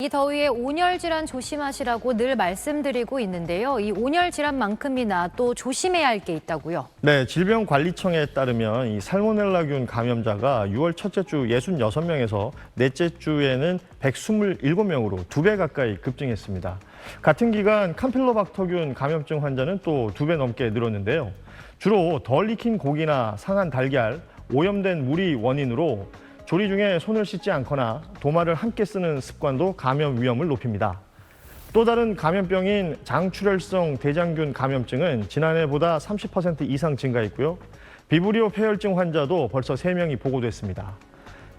이 더위에 온열 질환 조심하시라고 늘 말씀드리고 있는데요. 이 온열 질환만큼이나 또 조심해야 할 게 있다고요. 네, 질병관리청에 따르면 이 살모넬라균 감염자가 6월 첫째 주 66명에서 넷째 주에는 127명으로 2배 가까이 급증했습니다. 같은 기간 캄필로박터균 감염증 환자는 또 2배 넘게 늘었는데요. 주로 덜 익힌 고기나 상한 달걀, 오염된 물이 원인으로 조리 중에 손을 씻지 않거나 도마를 함께 쓰는 습관도 감염 위험을 높입니다. 또 다른 감염병인 장출혈성 대장균 감염증은 지난해보다 30% 이상 증가했고요. 비브리오 폐혈증 환자도 벌써 3명이 보고됐습니다.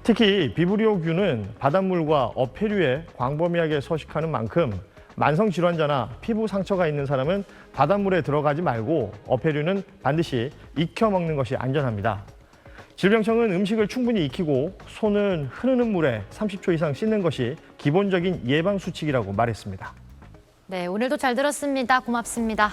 특히 비브리오균은 바닷물과 어패류에 광범위하게 서식하는 만큼 만성 질환자나 피부 상처가 있는 사람은 바닷물에 들어가지 말고 어패류는 반드시 익혀 먹는 것이 안전합니다. 질병청은 음식을 충분히 익히고 손은 흐르는 물에 30초 이상 씻는 것이 기본적인 예방 수칙이라고 말했습니다. 네, 오늘도 잘 들었습니다. 고맙습니다.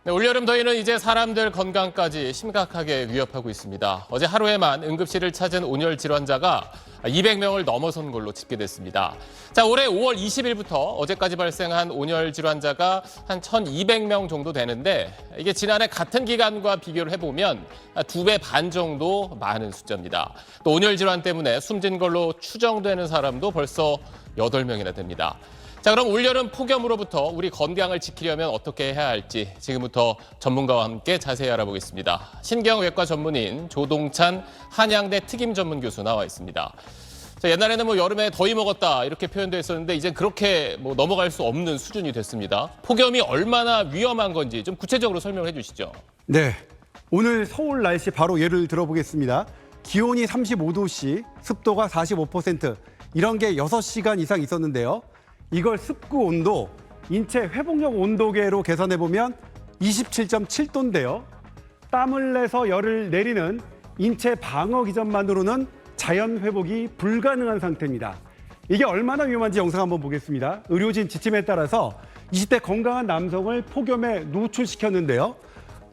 네, 올여름 더위는 이제 사람들 건강까지 심각하게 위협하고 있습니다. 어제 하루에만 응급실을 찾은 온열 질환자가 200명을 넘어선 걸로 집계됐습니다. 자, 올해 5월 20일부터 어제까지 발생한 온열 질환자가 한 1,200명 정도 되는데 이게 지난해 같은 기간과 비교를 해보면 2배 반 정도 많은 숫자입니다. 또 온열 질환 때문에 숨진 걸로 추정되는 사람도 벌써 8명이나 됩니다. 자, 그럼 올여름 폭염으로부터 우리 건강을 지키려면 어떻게 해야 할지 지금부터 전문가와 함께 자세히 알아보겠습니다. 신경외과 전문의인 조동찬 한양대 특임 전문 교수 나와 있습니다. 자, 옛날에는 여름에 더위 먹었다 이렇게 표현도 했었는데 이제 그렇게 넘어갈 수 없는 수준이 됐습니다. 폭염이 얼마나 위험한 건지 좀 구체적으로 설명을 해주시죠. 네, 오늘 서울 날씨 바로 예를 들어보겠습니다. 기온이 35도씨, 습도가 45%, 이런 게 6시간 이상 있었는데요. 이걸 습구 온도, 인체 회복력 온도계로 계산해보면 27.7도인데요. 땀을 내서 열을 내리는 인체 방어 기전만으로는 자연 회복이 불가능한 상태입니다. 이게 얼마나 위험한지 영상 한번 보겠습니다. 의료진 지침에 따라서 20대 건강한 남성을 폭염에 노출시켰는데요.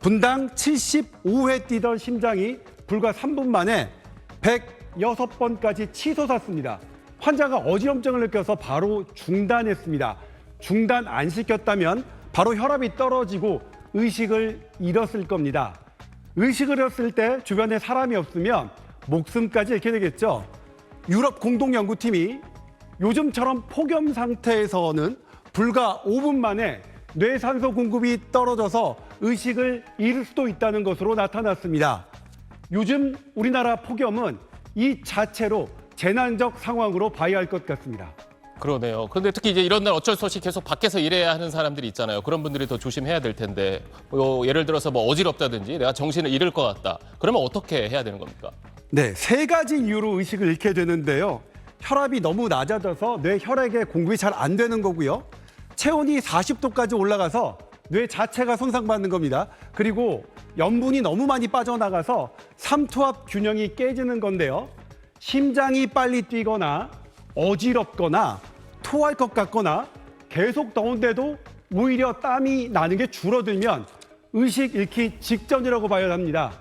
분당 75회 뛰던 심장이 불과 3분 만에 106번까지 치솟았습니다. 환자가 어지럼증을 느껴서 바로 중단했습니다. 중단 안 시켰다면 바로 혈압이 떨어지고 의식을 잃었을 겁니다. 의식을 잃었을 때 주변에 사람이 없으면 목숨까지 잃게 되겠죠. 유럽 공동연구팀이 요즘처럼 폭염 상태에서는 불과 5분 만에 뇌산소 공급이 떨어져서 의식을 잃을 수도 있다는 것으로 나타났습니다. 요즘 우리나라 폭염은 이 자체로 재난적 상황으로 봐야 할 것 같습니다. 그러네요. 그런데 특히 이제 이런 날 어쩔 수 없이 계속 밖에서 일해야 하는 사람들이 있잖아요. 그런 분들이 더 조심해야 될 텐데 예를 들어서 어지럽다든지 내가 정신을 잃을 것 같다. 그러면 어떻게 해야 되는 겁니까? 네, 3가지 이유로 의식을 잃게 되는데요. 혈압이 너무 낮아져서 뇌 혈액에 공급이 잘 안 되는 거고요. 체온이 40도까지 올라가서 뇌 자체가 손상받는 겁니다. 그리고 염분이 너무 많이 빠져나가서 삼투압 균형이 깨지는 건데요. 심장이 빨리 뛰거나 어지럽거나 토할 것 같거나 계속 더운데도 오히려 땀이 나는 게 줄어들면 의식 잃기 직전이라고 봐야 합니다.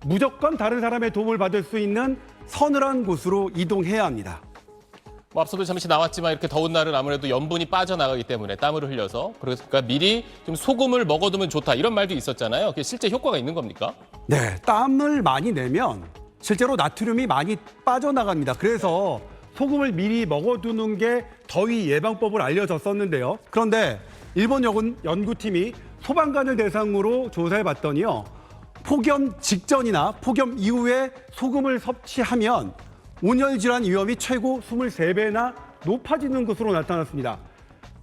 무조건 다른 사람의 도움을 받을 수 있는 서늘한 곳으로 이동해야 합니다. 앞서도 잠시 나왔지만 이렇게 더운 날은 아무래도 염분이 빠져나가기 때문에 땀을 흘려서 그러니까 미리 좀 소금을 먹어두면 좋다 이런 말도 있었잖아요. 그게 실제 효과가 있는 겁니까? 네, 땀을 많이 내면 실제로 나트륨이 많이 빠져나갑니다. 그래서 소금을 미리 먹어두는 게 더위 예방법을 알려졌었는데요. 그런데 일본 연구팀이 소방관을 대상으로 조사해봤더니요. 폭염 직전이나 폭염 이후에 소금을 섭취하면 온열 질환 위험이 최고 23배나 높아지는 것으로 나타났습니다.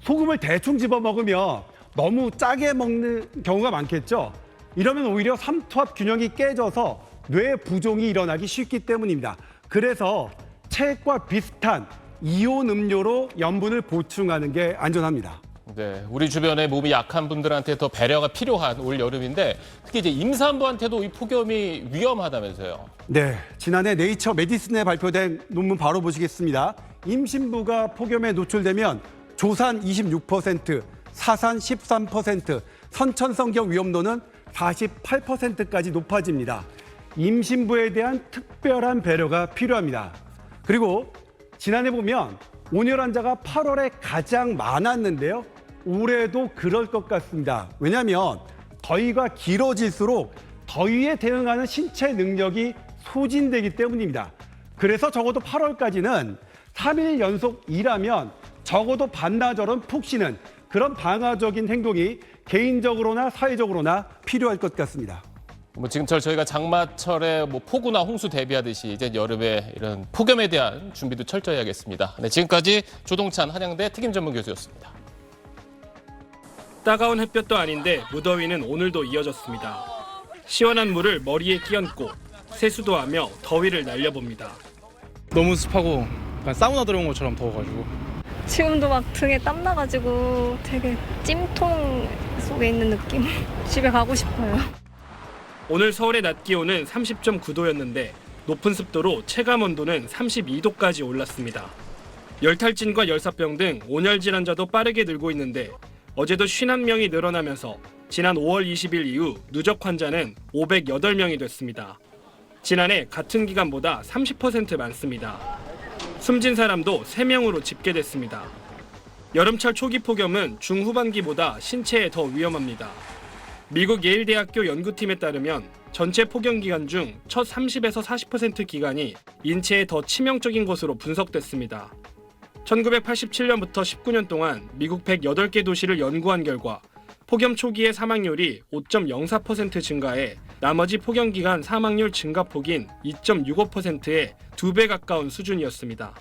소금을 대충 집어먹으면 너무 짜게 먹는 경우가 많겠죠. 이러면 오히려 삼투압 균형이 깨져서 뇌 부종이 일어나기 쉽기 때문입니다. 그래서 체액과 비슷한 이온 음료로 염분을 보충하는 게 안전합니다. 네, 우리 주변에 몸이 약한 분들한테 더 배려가 필요한 올 여름인데 특히 이제 임산부한테도 이 폭염이 위험하다면서요. 네, 지난해 네이처 메디슨에 발표된 논문 바로 보시겠습니다. 임신부가 폭염에 노출되면 조산 26%, 사산 13%, 선천성경 위험도는 48%까지 높아집니다. 임신부에 대한 특별한 배려가 필요합니다. 그리고 지난해 보면 온열 환자가 8월에 가장 많았는데요. 올해도 그럴 것 같습니다. 왜냐하면 더위가 길어질수록 더위에 대응하는 신체 능력이 소진되기 때문입니다. 그래서 적어도 8월까지는 3일 연속 일하면 적어도 반나절은 푹 쉬는 그런 방어적인 행동이 개인적으로나 사회적으로나 필요할 것 같습니다. 지금처럼 저희가 장마철에 폭우나 홍수 대비하듯이 이제 여름에 이런 폭염에 대한 준비도 철저히 하겠습니다. 네, 지금까지 조동찬 한양대 특임 전문 교수였습니다. 따가운 햇볕도 아닌데 무더위는 오늘도 이어졌습니다. 시원한 물을 머리에 끼얹고 세수도 하며 더위를 날려봅니다. 너무 습하고 약간 사우나 들어온 것처럼 더워가지고. 지금도 막 등에 땀 나가지고 되게 찜통 속에 있는 느낌. 집에 가고 싶어요. 오늘 서울의 낮 기온은 30.9도였는데 높은 습도로 체감 온도는 32도까지 올랐습니다. 열탈진과 열사병 등 온열 질환자도 빠르게 늘고 있는데 어제도 51명이 늘어나면서 지난 5월 20일 이후 누적 환자는 508명이 됐습니다. 지난해 같은 기간보다 30% 많습니다. 숨진 사람도 3명으로 집계됐습니다. 여름철 초기 폭염은 중후반기보다 신체에 더 위험합니다. 미국 예일대학교 연구팀에 따르면 전체 폭염 기간 중 첫 30에서 40% 기간이 인체에 더 치명적인 것으로 분석됐습니다. 1987년부터 19년 동안 미국 108개 도시를 연구한 결과 폭염 초기의 사망률이 5.04% 증가해 나머지 폭염 기간 사망률 증가폭인 2.65%의 2배 가까운 수준이었습니다.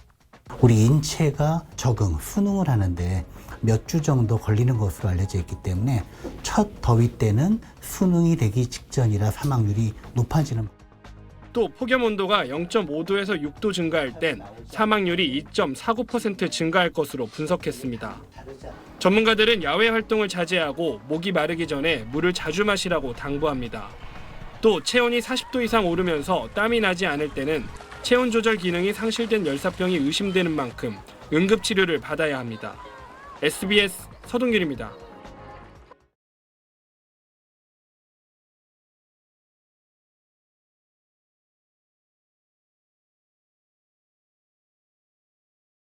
우리 인체가 적응, 순응을 하는데 몇 주 정도 걸리는 것으로 알려져 있기 때문에 첫 더위 때는 순응이 되기 직전이라 사망률이 높아지는. 또 폭염 온도가 0.5도에서 6도 증가할 땐 사망률이 2.49% 증가할 것으로 분석했습니다. 전문가들은 야외 활동을 자제하고 목이 마르기 전에 물을 자주 마시라고 당부합니다. 또 체온이 40도 이상 오르면서 땀이 나지 않을 때는 체온 조절 기능이 상실된 열사병이 의심되는 만큼 응급치료를 받아야 합니다. SBS 서동률입니다.